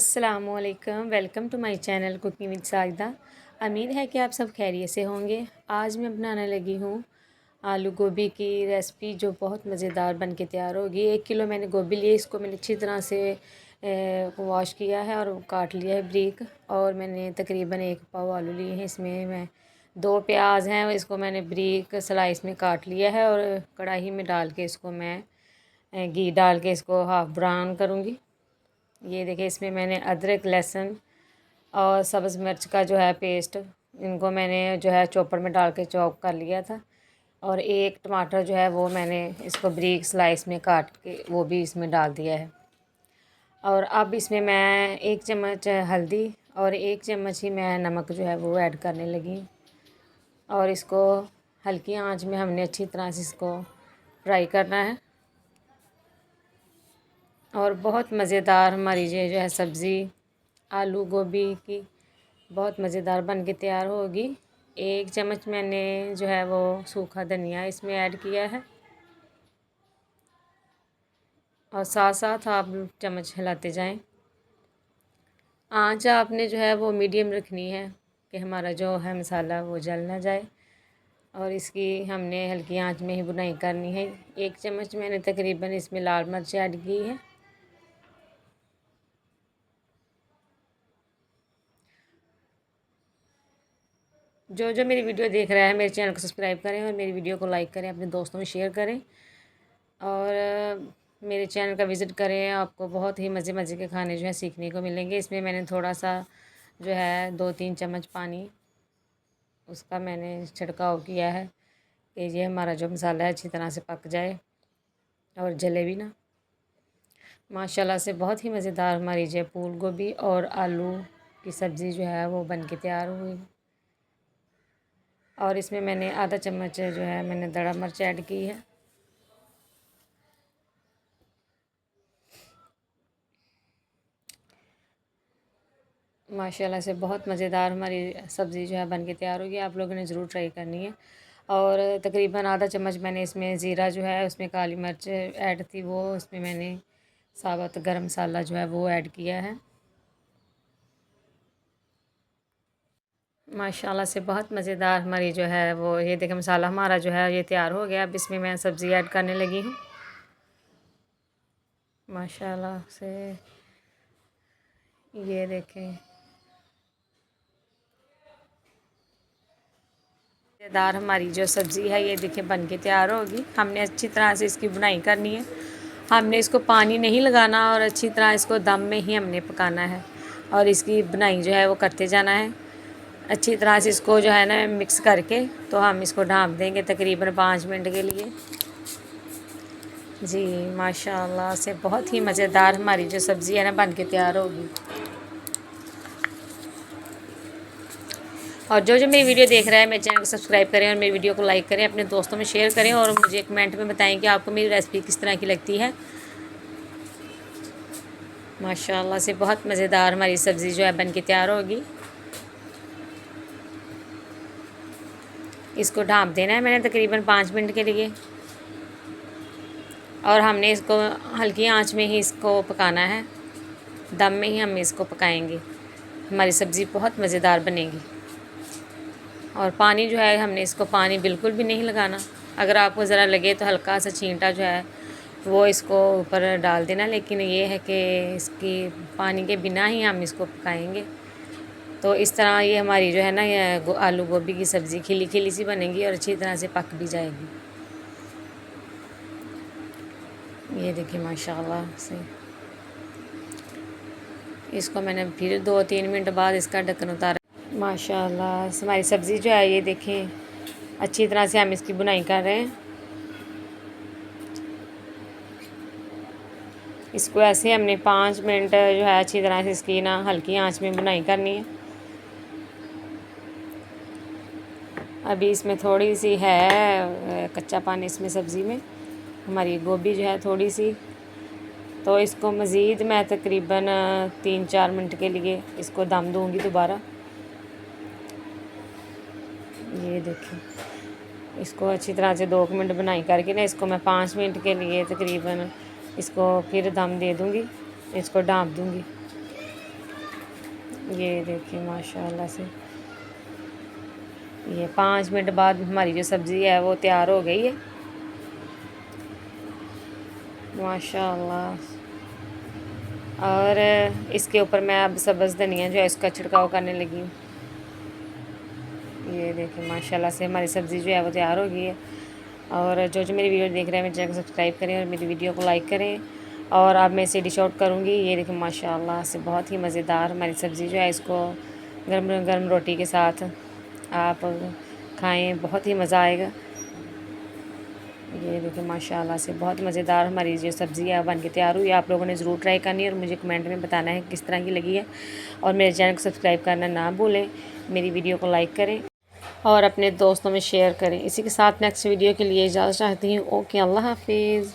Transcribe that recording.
अस्सलामुअलैकुम, welcome to my channel cooking with Sajida. उम्मीद है कि आप सब खैरियत से होंगे। आज मैं बनाने लगी हूँ आलू गोभी की रेसिपी, जो बहुत मज़ेदार बन के तैयार होगी। 1 किलो मैंने गोभी ली, इसको मैंने अच्छी तरह से वॉश किया है और काट लिया है ब्रीक। और मैंने तकरीबन 1 पाव आलू लिए हैं। इसमें मैं 2 प्याज हैं, इसको मैंने ब्रीक स्लाइस में काट लिया है। और कढ़ाई में डाल के इसको मैं घी डाल के इसको हाफ़ ब्राउन करूँगी। ये देखिए, इसमें मैंने अदरक, लहसुन और सब्ज़ मिर्च का जो है पेस्ट, इनको मैंने जो है चॉपर में डाल के चॉप कर लिया था। और 1 टमाटर जो है वो मैंने इसको ब्रीक स्लाइस में काट के वो भी इसमें डाल दिया है। और अब इसमें मैं 1 चम्मच हल्दी और 1 चम्मच ही मैं नमक जो है वो ऐड करने लगी। और इसको हल्की आंच में हमने अच्छी तरह से इसको फ्राई करना है। और बहुत मज़ेदार हमारी ये जो है सब्ज़ी आलू गोभी की बहुत मज़ेदार बन के तैयार होगी। 1 चम्मच मैंने जो है वो सूखा धनिया इसमें ऐड किया है। और साथ साथ आप चम्मच हिलाते जाएं। आंच आपने जो है वो मीडियम रखनी है कि हमारा जो है मसाला वो जल ना जाए। और इसकी हमने हल्की आंच में ही बुनाई करनी है। 1 चम्मच मैंने तकरीबन इसमें लाल मिर्च ऐड की है। जो जो मेरी वीडियो देख रहा है, मेरे चैनल को सब्सक्राइब करें और मेरी वीडियो को लाइक करें, अपने दोस्तों में शेयर करें। और मेरे चैनल का विज़िट करें, आपको बहुत ही मज़े मज़े के खाने जो है सीखने को मिलेंगे। इसमें मैंने थोड़ा सा जो है 2-3 चम्मच पानी उसका मैंने छिड़काव किया है कि ये हमारा जो मसाला है अच्छी तरह से पक जाए और जले भी ना। माशाल्लाह से बहुत ही मज़ेदार हमारी जो फूल गोभी और आलू की सब्ज़ी जो है वो बन के तैयार हुई। और इसमें मैंने आधा चम्मच जो है मैंने दड़ा मिर्च ऐड की है। माशाल्लाह से बहुत मज़ेदार हमारी सब्ज़ी जो है बन के तैयार होगी। आप लोगों ने ज़रूर ट्राई करनी है। और तकरीबन आधा चम्मच मैंने इसमें ज़ीरा जो है, उसमें काली मिर्च ऐड थी वो, उसमें मैंने साबुत गरम मसाला जो है वो ऐड किया है। माशाल्लाह से बहुत मज़ेदार हमारी जो है वो, ये देखें मसाला हमारा जो है ये तैयार हो गया। अब इसमें मैं सब्ज़ी ऐड करने लगी हूँ। माशाल्लाह से ये देखें, मज़ेदार हमारी जो सब्ज़ी है ये देखिए बन के तैयार होगी। हमने अच्छी तरह से इसकी बुनाई करनी है। हमने इसको पानी नहीं लगाना और अच्छी तरह इसको दम में ही हमने पकाना है। और इसकी बुनाई जो है वो करते जाना है अच्छी तरह से। इसको जो है ना मिक्स करके तो हम इसको ढाँप देंगे तकरीबन 5 मिनट के लिए। जी माशाल्लाह से बहुत ही मज़ेदार हमारी जो सब्ज़ी है ना बन के तैयार होगी। और जो जो मेरी वीडियो देख रहा है, मेरे चैनल को सब्सक्राइब करें और मेरी वीडियो को लाइक करें, अपने दोस्तों में शेयर करें और मुझे कमेंट में बताएं कि आपको मेरी रेसिपी किस तरह की लगती है। माशाल्लाह से बहुत मज़ेदार हमारी सब्ज़ी जो है बन के तैयार होगी। इसको ढाँप देना है मैंने तकरीबन 5 मिनट के लिए। और हमने इसको हल्की आंच में ही इसको पकाना है, दम में ही हम इसको पकाएंगे। हमारी सब्ज़ी बहुत मज़ेदार बनेगी। और पानी जो है हमने इसको पानी बिल्कुल भी नहीं लगाना। अगर आपको ज़रा लगे तो हल्का सा छींटा जो है वो इसको ऊपर डाल देना, लेकिन ये है कि इसकी पानी के बिना ही हम इसको पकाएंगे। तो इस तरह ये हमारी जो है ना ये आलू गोभी की सब्ज़ी खिली खिली सी बनेगी और अच्छी तरह से पक भी जाएगी। ये देखिए माशाल्लाह से इसको मैंने फिर 2-3 मिनट बाद इसका ढक्कन उतारा। माशाल्लाह हमारी सब्ज़ी जो है ये देखें अच्छी तरह से हम इसकी बुनाई कर रहे हैं। इसको ऐसे हमने 5 मिनट जो है अच्छी तरह से इसकी ना हल्की आंच में बुनाई करनी है। अभी इसमें थोड़ी सी है कच्चा पानी इसमें सब्ज़ी में, हमारी गोभी जो है थोड़ी सी, तो इसको मज़ीद मैं तकरीबन 3-4 मिनट के लिए इसको दम दूँगी दोबारा। ये देखिए इसको अच्छी तरह से 2 मिनट बुनाई करके ना इसको मैं 5 मिनट के लिए तकरीबन इसको फिर दम दे दूँगी, इसको ढाँप दूँगी। ये देखिए माशाल्लाह से ये 5 मिनट बाद हमारी जो सब्ज़ी है वो तैयार हो गई है माशाल्लाह। और इसके ऊपर मैं अब सब्ज़ धनिया जो है उसका छिड़काव करने लगी हूँ। ये देखिए माशाल्लाह से हमारी सब्ज़ी जो है वो तैयार हो गई है। और जो जो मेरी वीडियो देख रहे हैं मेरे चैनल को सब्सक्राइब करें और मेरी वीडियो को लाइक करें। और अब मैं इसे डिश आउट करूँगी। ये देखिए माशाल्लाह से बहुत ही मज़ेदार हमारी सब्ज़ी जो है, इसको गर्म गर्म रोटी के साथ आप खाएं, बहुत ही मज़ा आएगा। ये देखिए माशाल्लाह से बहुत मज़ेदार हमारी जो सब्ज़ी है बन के तैयार हुई है। आप लोगों ने ज़रूर ट्राई करनी है और मुझे कमेंट में बताना है किस तरह की लगी है। और मेरे चैनल को सब्सक्राइब करना ना भूलें, मेरी वीडियो को लाइक करें और अपने दोस्तों में शेयर करें। इसी के साथ नेक्स्ट वीडियो के लिए इजाज़त चाहती हूँ। ओके, अल्लाह हाफिज़।